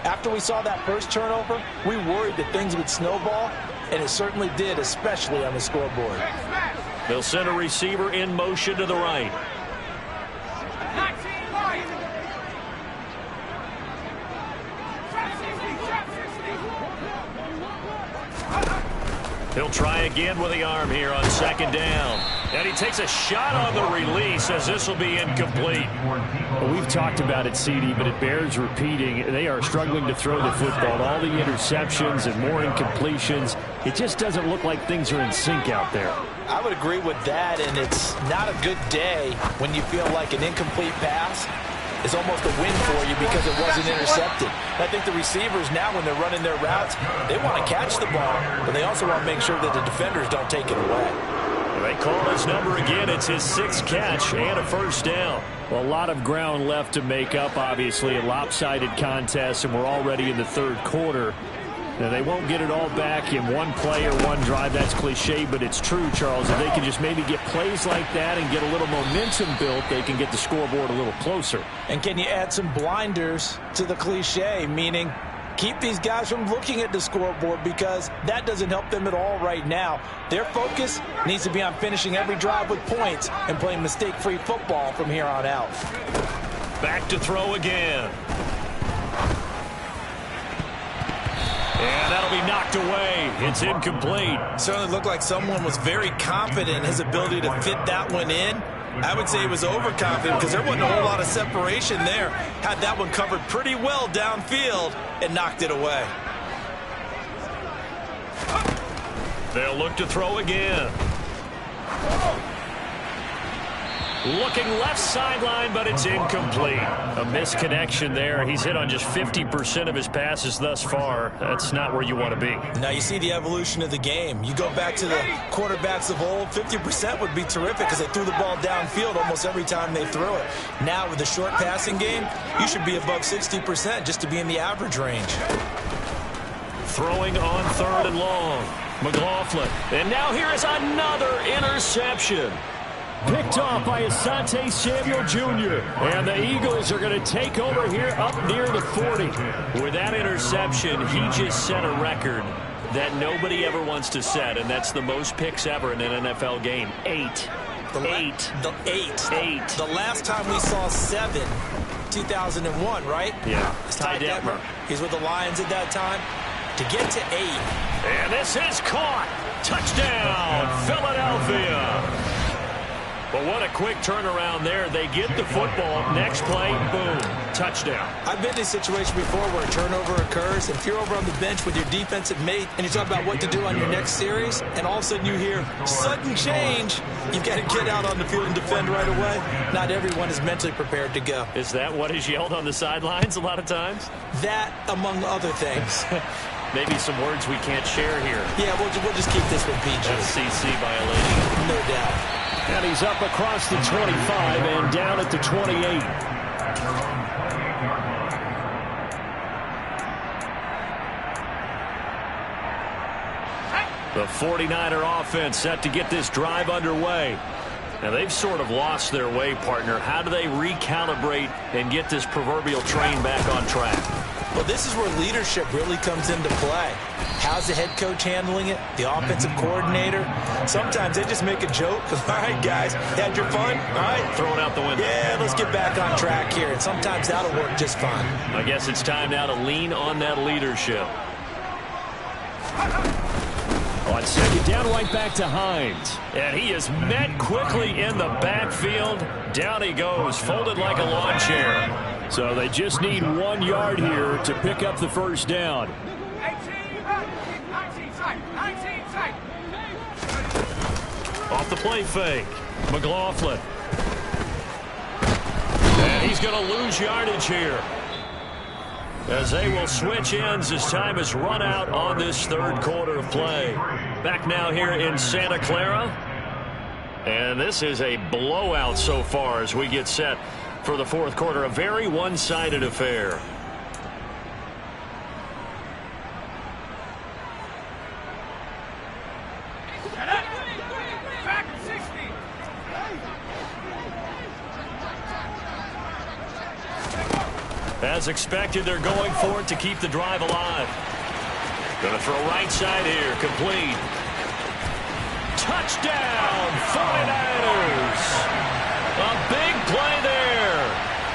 after we saw that first turnover, we worried that things would snowball, and it certainly did, especially on the scoreboard. They'll send a receiver in motion to the right. He'll try again with the arm here on 2nd down. And he takes a shot on the release as this will be incomplete. Well, we've talked about it, CD, but it bears repeating. They are struggling to throw the football. All the interceptions and more incompletions. It just doesn't look like things are in sync out there. I would agree with that, and it's not a good day when you feel like an incomplete pass is almost a win for you because it wasn't intercepted. I think the receivers now, when they're running their routes, they want to catch the ball, but they also want to make sure that the defenders don't take it away. They call his number again. It's his 6th catch and a 1st down. Well, a lot of ground left to make up, obviously. A lopsided contest, and we're already in the 3rd quarter. Now, they won't get it all back in one play or one drive. That's cliche, but it's true, Charles. If they can just maybe get plays like that and get a little momentum built, they can get the scoreboard a little closer. And can you add some blinders to the cliche, meaning keep these guys from looking at the scoreboard because that doesn't help them at all right now. Their focus needs to be on finishing every drive with points and playing mistake-free football from here on out. Back to throw again. And that'll be knocked away. It's incomplete. Certainly looked like someone was very confident in his ability to fit that one in. I would say he was overconfident because there wasn't a whole lot of separation there. Had that one covered pretty well downfield and knocked it away. They'll look to throw again. Looking left sideline, but it's incomplete. A misconnection there. He's hit on just 50% of his passes thus far. That's not where you want to be. Now you see the evolution of the game. You go back to the quarterbacks of old, 50% would be terrific because they threw the ball downfield almost every time they threw it. Now with the short passing game, you should be above 60% just to be in the average range. Throwing on 3rd and long. McLaughlin. And now here is another interception. Picked off by Asante Samuel Jr. And the Eagles are going to take over here up near the 40. With that interception, he just set a record that nobody ever wants to set, and that's the most picks ever in an NFL game. 8. The last time we saw 7, 2001, right? Yeah. Ty Detmer. He's with the Lions at that time. To get to 8. And this is caught. Touchdown, Philadelphia. But what a quick turnaround there. They get the football. Next play, boom, touchdown. I've been in a situation before where a turnover occurs. If you're over on the bench with your defensive mate and you talk about what to do on your next series, and all of a sudden you hear sudden change, you've got to get out on the field and defend right away. Not everyone is mentally prepared to go. Is that what is yelled on the sidelines a lot of times? That, among other things. Maybe some words we can't share here. Yeah, we'll just keep this one PG. FCC violation. No doubt. And he's up across the 25 and down at the 28. The 49er offense set to get this drive underway. Now, they've sort of lost their way, partner. How do they recalibrate and get this proverbial train back on track? Well, this is where leadership really comes into play. How's the head coach handling it? The offensive coordinator? Sometimes they just make a joke. All right, guys, had your fun? All right. Throw it out the window. Yeah, let's get back on track here. And sometimes that'll work just fine. I guess it's time now to lean on that leadership. On second down, right back to Hines. And he is met quickly in the backfield. Down he goes, folded like a lawn chair. So they just need 1 yard here to pick up the first down. Off the play fake. McLaughlin. And he's going to lose yardage here, as they will switch ends as time is run out on this 3rd quarter of play. Back now here in Santa Clara. And this is a blowout so far as we get set for the 4th quarter. A very one-sided affair. As expected, they're going for it to keep the drive alive. Going to throw right side here, complete. Touchdown, 49ers. A big play there.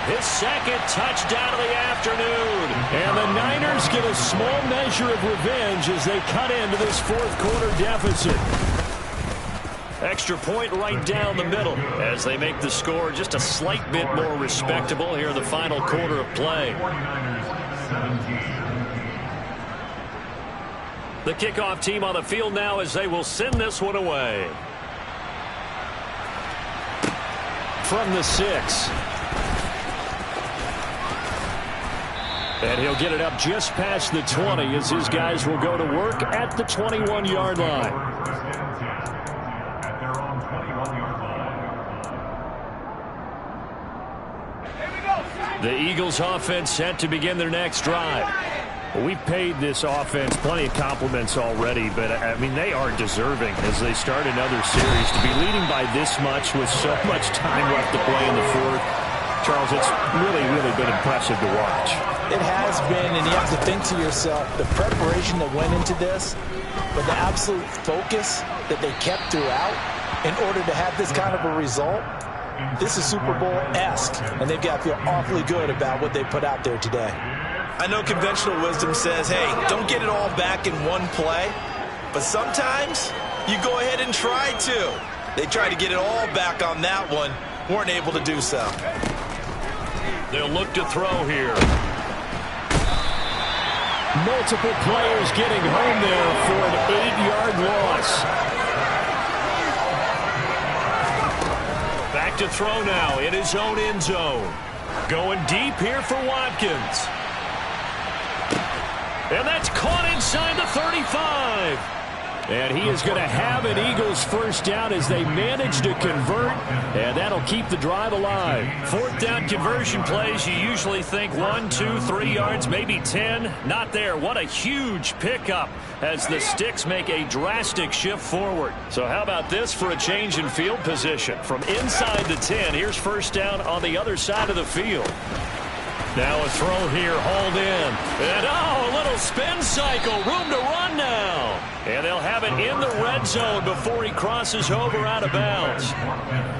His 2nd touchdown of the afternoon. And the Niners get a small measure of revenge as they cut into this 4th quarter deficit. Extra point right down the middle as they make the score just a slight bit more respectable here in the final quarter of play. The kickoff team on the field now as they will send this one away. From the 6. And he'll get it up just past the 20 as his guys will go to work at the 21-yard line. The Eagles offense set to begin their next drive. We've paid this offense plenty of compliments already, but, I mean, they are deserving as they start another series. To be leading by this much with so much time left to play in the 4th, Charles, it's really, really been impressive to watch. It has been, and you have to think to yourself, the preparation that went into this, but the absolute focus that they kept throughout in order to have this kind of a result, this is Super Bowl-esque, and they've got to feel awfully good about what they put out there today. I know conventional wisdom says, hey, don't get it all back in one play, but sometimes you go ahead and try to. They tried to get it all back on that one, weren't able to do so. They'll look to throw here. Multiple players getting home there for an 8-yard loss. Back to throw now in his own end zone. Going deep here for Watkins. And that's caught inside the 35. And he is going to have an Eagles first down as they manage to convert, and that'll keep the drive alive. Fourth down conversion plays, you usually think 1, 2, 3 yards, maybe 10. Not there. What a huge pickup as the Sticks make a drastic shift forward. So how about this for a change in field position? From inside the 10, here's first down on the other side of the field. Now a throw here, hauled in. And a little spin cycle, room to run now. And they'll have it in the red zone before he crosses over out of bounds.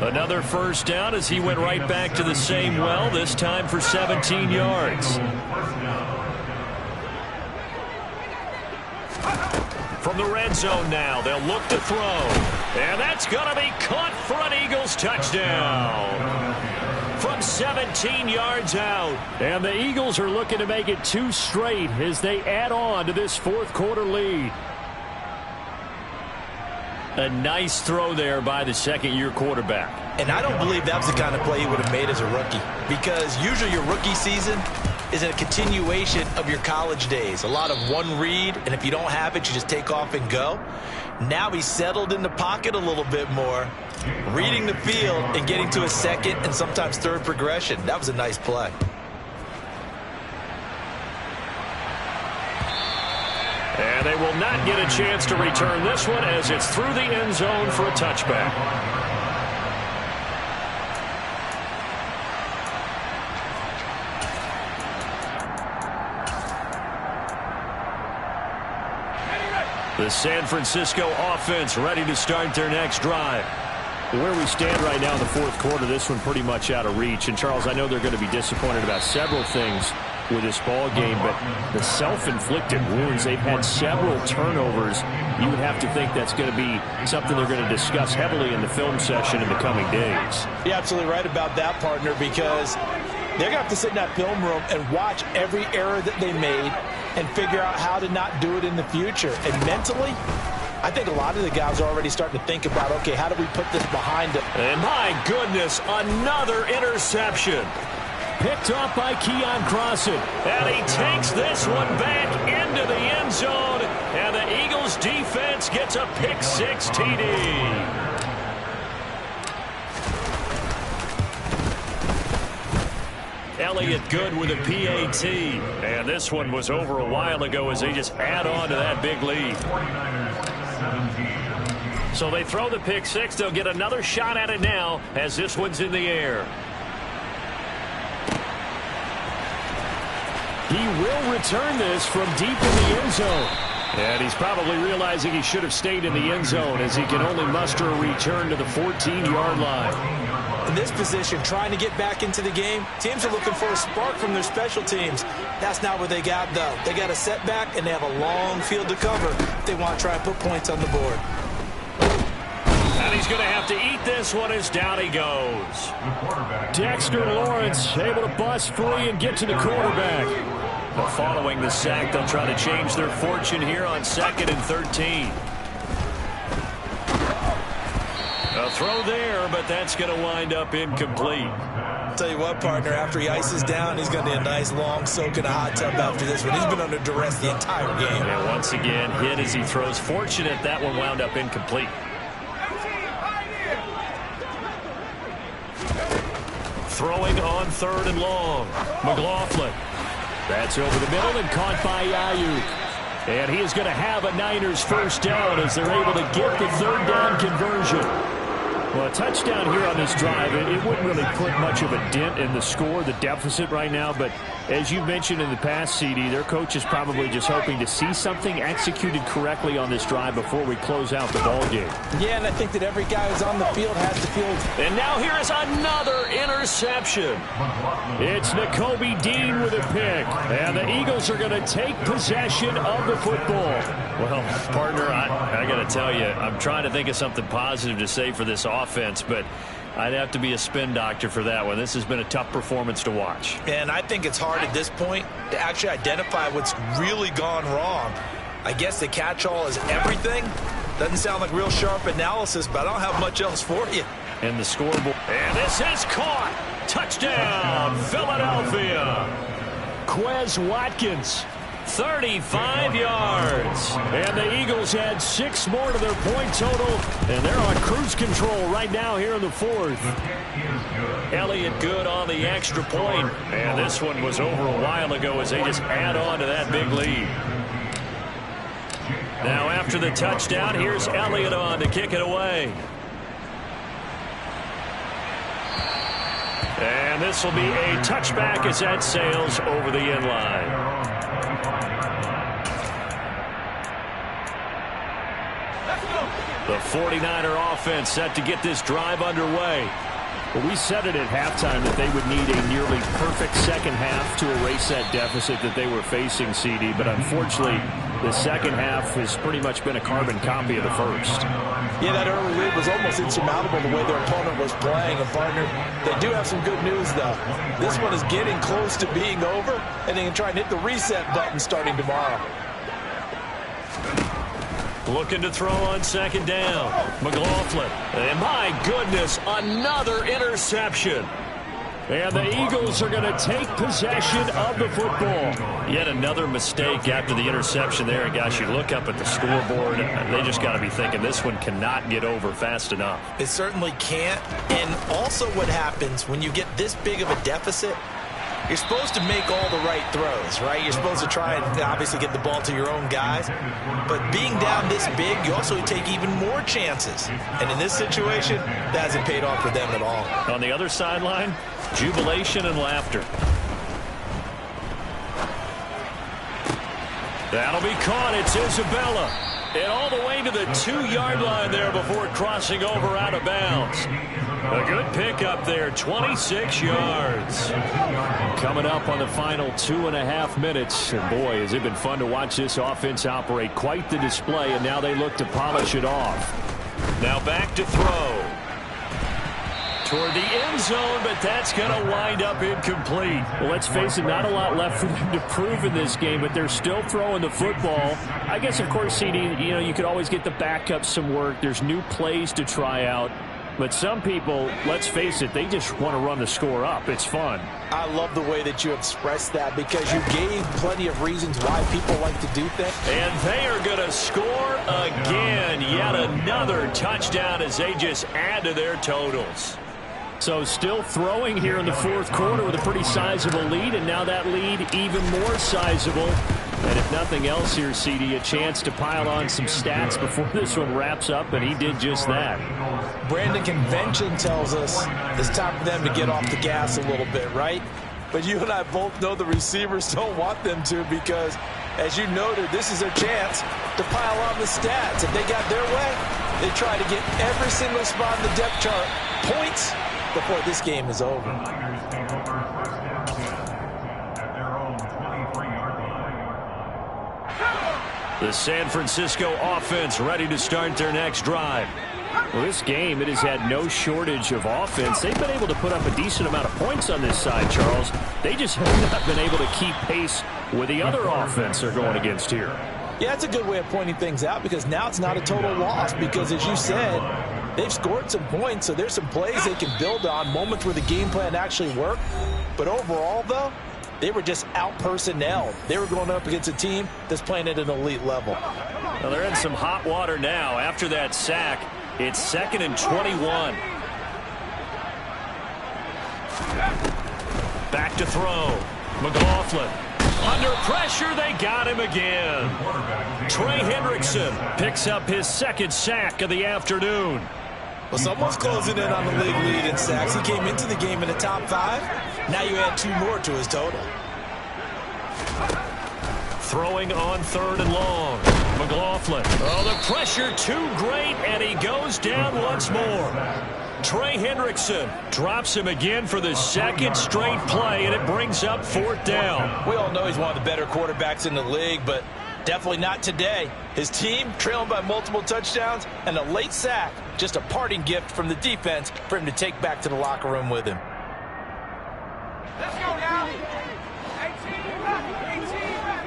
Another first down as he went right back to the same well, this time for 17 yards. From the red zone now, they'll look to throw. And that's going to be caught for an Eagles touchdown. From 17 yards out. And the Eagles are looking to make it 2 straight as they add on to this fourth quarter lead. A nice throw there by the second-year quarterback. And I don't believe that was the kind of play he would have made as a rookie, because usually your rookie season is a continuation of your college days. A lot of one read, and if you don't have it, you just take off and go. Now he's settled in the pocket a little bit more, reading the field and getting to a second and sometimes third progression. That was a nice play. And they will not get a chance to return this one as it's through the end zone for a touchback. The San Francisco offense ready to start their next drive. Where we stand right now in the fourth quarter, this one pretty much out of reach. And, Charles, I know they're going to be disappointed about several things with this ball game, but the self-inflicted wounds, they've had several turnovers. You would have to think that's going to be something they're going to discuss heavily in the film session in the coming days. You're absolutely right about that, partner, because they're going to have to sit in that film room and watch every error that they made and figure out how to not do it in the future. And mentally, I think a lot of the guys are already starting to think about, okay, how do we put this behind them? And my goodness, another interception. Picked off by Keon Crossan. And he takes this one back into the end zone. And the Eagles defense gets a pick-6 TD. Elliott good with a PAT. And this one was over a while ago as they just add on to that big lead. So they throw the pick-6. They'll get another shot at it now as this one's in the air. He will return this from deep in the end zone. And he's probably realizing he should have stayed in the end zone as he can only muster a return to the 14-yard line. In this position, trying to get back into the game, teams are looking for a spark from their special teams. That's not what they got, though. They got a setback, and they have a long field to cover if they want to try and put points on the board. And he's going to have to eat this one as down he goes. Dexter Lawrence able to bust free and get to the quarterback. But following the sack, they'll try to change their fortune here on 2nd and 13. A throw there, but that's going to wind up incomplete. I'll tell you what, partner, after he ices down, he's going to need a nice long soak in a hot tub after this one. He's been under duress the entire game. And once again, hit as he throws. Fortunate that one wound up incomplete. Throwing on 3rd and long. McLaughlin. That's over the middle and caught by Ayuk. And he is going to have a Niners first down as they're able to get the 3rd down conversion. Well, a touchdown here on this drive, it wouldn't really put much of a dent in the score, the deficit right now. But as you mentioned in the past, CD, their coach is probably just hoping to see something executed correctly on this drive before we close out the ball game. Yeah, and I think that every guy who's on the field has to feel. And now here is another interception. It's Nakobe Dean with a pick. And the Eagles are going to take possession of the football. Well, partner, I got to tell you, I'm trying to think of something positive to say for this offense, but I'd have to be a spin doctor for that one. This has been a tough performance to watch. And I think it's hard at this point to actually identify what's really gone wrong. I guess the catch-all is everything. Doesn't sound like real sharp analysis, but I don't have much else for you. And the scoreboard. And this is caught. Touchdown, Philadelphia. Quez Watkins. 35 yards. And the Eagles add 6 more to their point total, and they're on cruise control right now here in the fourth. Elliott good on the extra point. And this one was over a while ago as they just add on to that big lead. Now after the touchdown, here's Elliott on to kick it away. And this will be a touchback as that sails over the end line. The 49er offense set to get this drive underway. Well, we said it at halftime that they would need a nearly perfect second half to erase that deficit that they were facing, CD. But unfortunately, the second half has pretty much been a carbon copy of the first. Yeah, that early lead was almost insurmountable the way their opponent was playing. And, partner, they do have some good news, though. This one is getting close to being over, and they can try and hit the reset button starting tomorrow. Looking to throw on second down. McLaughlin. And my goodness, another interception. And the Eagles are going to take possession of the football. Yet another mistake after the interception there. And gosh, you look up at the scoreboard, they just got to be thinking this one cannot get over fast enough. It certainly can't. And also what happens when you get this big of a deficit, you're supposed to make all the right throws, right? You're supposed to try and obviously get the ball to your own guys. But being down this big, you also take even more chances. And in this situation, that hasn't paid off for them at all. On the other sideline, jubilation and laughter. That'll be caught. It's Isabella. And all the way to the 2-yard line there before crossing over out of bounds. A good pickup there, 26 yards. Coming up on the final 2.5 minutes. And boy, has it been fun to watch this offense operate. Quite the display, and now they look to polish it off. Now back to throw. Toward the end zone, but that's going to wind up incomplete. Well, let's face it, not a lot left for them to prove in this game, but they're still throwing the football. I guess, of course, CD, you could always get the backup some work. There's new plays to try out. But some people, let's face it, they just want to run the score up. It's fun. I love the way that you expressed that because you gave plenty of reasons why people like to do things. And they are going to score again. Yet another touchdown as they just add to their totals. So still throwing here in the fourth quarter with a pretty sizable lead, and now that lead even more sizable. And if nothing else here, CD, a chance to pile on some stats before this one wraps up, and he did just that. Brandon, convention tells us it's time for them to get off the gas a little bit, right? But you and I both know the receivers don't want them to because, as you noted, this is their chance to pile on the stats. If they got their way, they try to get every single spot in the depth chart points before this game is over. The San Francisco offense ready to start their next drive. Well, this game, it has had no shortage of offense. They've been able to put up a decent amount of points on this side, Charles. They just have not been able to keep pace with the other offense they're going against here. Yeah, that's a good way of pointing things out because now it's not a total loss because, as you said, they've scored some points, so there's some plays they can build on, moments where the game plan actually worked. But overall, though, they were just out-personnelled. They were going up against a team that's playing at an elite level. Well, they're in some hot water now. After that sack, it's 2nd and 21. Back to throw. McLaughlin. Under pressure, they got him again. Trey Hendrickson picks up his 2nd sack of the afternoon. Well, someone's closing in on the league lead in sacks. He came into the game in the top 5. Now you add 2 more to his total. Throwing on 3rd and long. McLaughlin. Oh, the pressure too great, and he goes down once more. Trey Hendrickson drops him again for the 2nd straight play, and it brings up 4th down. We all know he's one of the better quarterbacks in the league, but definitely not today. His team trailing by multiple touchdowns, and a late sack, just a parting gift from the defense for him to take back to the locker room with him. Let's go now. 18 left. 18 left.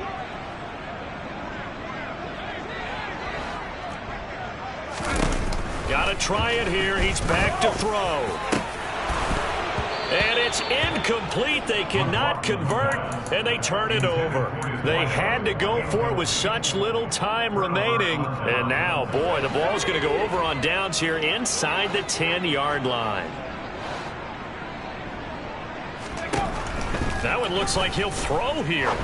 Got to try it here. He's back to throw. And it's incomplete. They cannot convert, and they turn it over. They had to go for it with such little time remaining. And now, boy, the ball's going to go over on downs here inside the 10-yard line. That one looks like he'll throw here.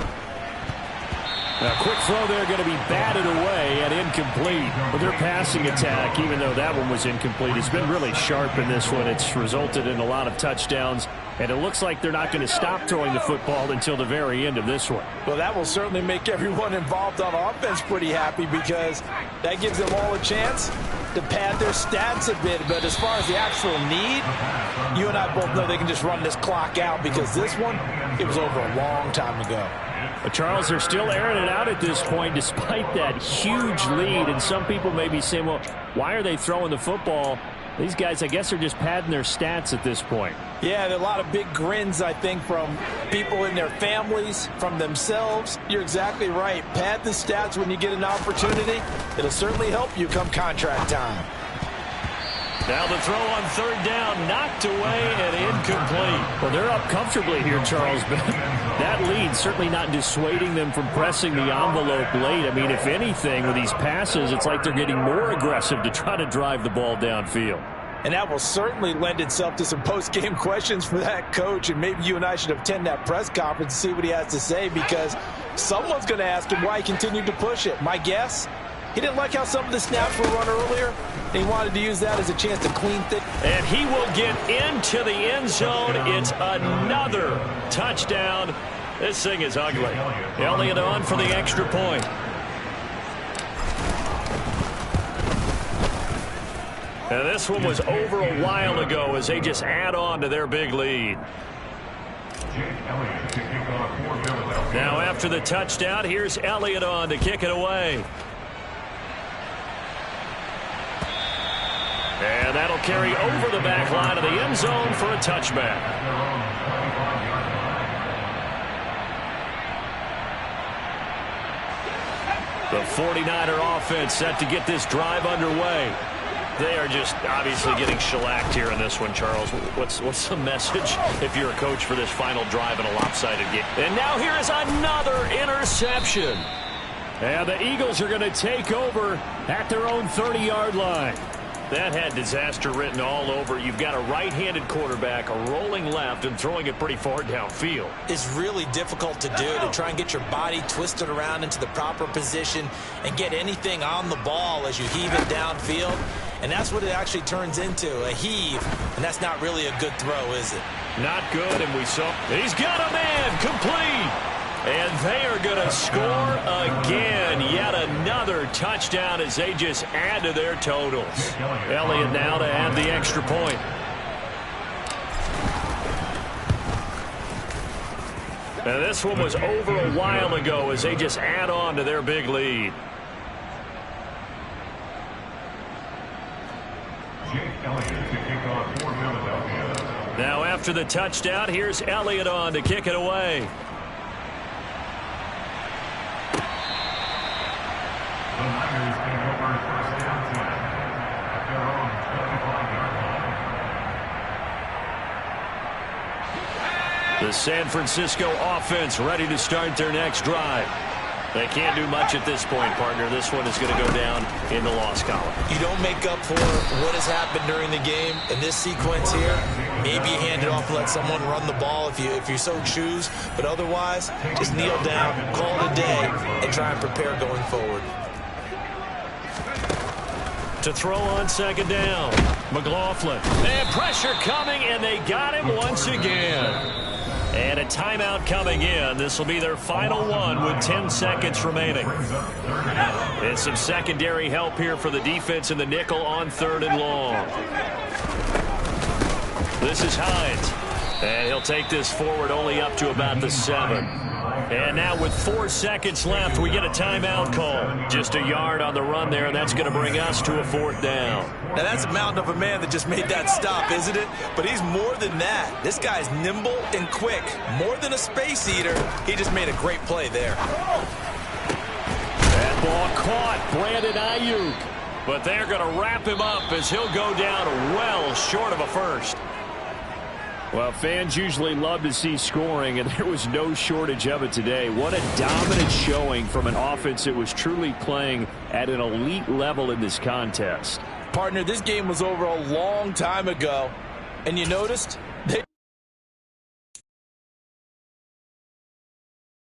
A quick throw there going to be batted away and incomplete. But their passing attack, even though that one was incomplete, has been really sharp in this one. It's resulted in a lot of touchdowns, and it looks like they're not going to stop throwing the football until the very end of this one. Well, that will certainly make everyone involved on offense pretty happy, because that gives them all a chance to pad their stats a bit. But as far as the actual need, you and I both know they can just run this clock out, because this one, it was over a long time ago. But Charles, they're still airing it out at this point despite that huge lead. And some people may be saying, well, why are they throwing the football? These guys, I guess, are just padding their stats at this point. Yeah, there are a lot of big grins, I think, from people in their families, from themselves. You're exactly right. Pad the stats when you get an opportunity. It'll certainly help you come contract time. Now the throw on 3rd down, knocked away and incomplete. Well, they're up comfortably here, Charles, but that lead certainly not dissuading them from pressing the envelope late. I mean, if anything, with these passes, it's like they're getting more aggressive to try to drive the ball downfield. And that will certainly lend itself to some post-game questions for that coach, and maybe you and I should attend that press conference and see what he has to say, because someone's going to ask him why he continued to push it. My guess, he didn't like how some of the snaps were run earlier, and he wanted to use that as a chance to clean things. And he will get into the end zone. It's another touchdown. This thing is ugly. Elliott on for the extra point. And this one was over a while ago as they just add on to their big lead. Now after the touchdown, here's Elliott on to kick it away. And that'll carry over the back line of the end zone for a touchback. The 49er offense set to get this drive underway. They are just obviously getting shellacked here in this one, Charles. What's the message if you're a coach for this final drive in a lopsided game? And now here is another interception. And the Eagles are going to take over at their own 30-yard line. That had disaster written all over. You've got a right-handed quarterback, a rolling left, and throwing it pretty far downfield. It's really difficult to do, to try and get your body twisted around into the proper position and get anything on the ball as you heave it downfield. And that's what it actually turns into, a heave. And that's not really a good throw, is it? Not good, and we saw. He's got a man, complete. And they are going to score again. Yet another touchdown as they just add to their totals. Elliott now to add the extra point. And this one was over a while ago as they just add on to their big lead. Now after the touchdown, here's Elliott on to kick it away. The San Francisco offense ready to start their next drive. They can't do much at this point, partner. This one is going to go down in the loss column. You don't make up for what has happened during the game in this sequence here. Maybe you hand it off and let someone run the ball if you so choose. But otherwise, just kneel down, call it a day, and try and prepare going forward. To throw on 2nd down. McLaughlin. And pressure coming, and they got him once again. And a timeout coming in. This will be their final one with 10 seconds remaining. And some secondary help here for the defense in the nickel on 3rd and long. This is Hines. And he'll take this forward only up to about the 7. And now with 4 seconds left, we get a timeout call. Just a yard on the run there, and that's going to bring us to a 4th down. Now, that's a mountain of a man that just made that stop, isn't it? But he's more than that. This guy's nimble and quick. More than a space eater. He just made a great play there. That ball caught. Brandon Ayuk. But they're going to wrap him up as he'll go down well short of a first. Well, fans usually love to see scoring, and there was no shortage of it today. What a dominant showing from an offense that was truly playing at an elite level in this contest. Partner, this game was over a long time ago, and you noticed they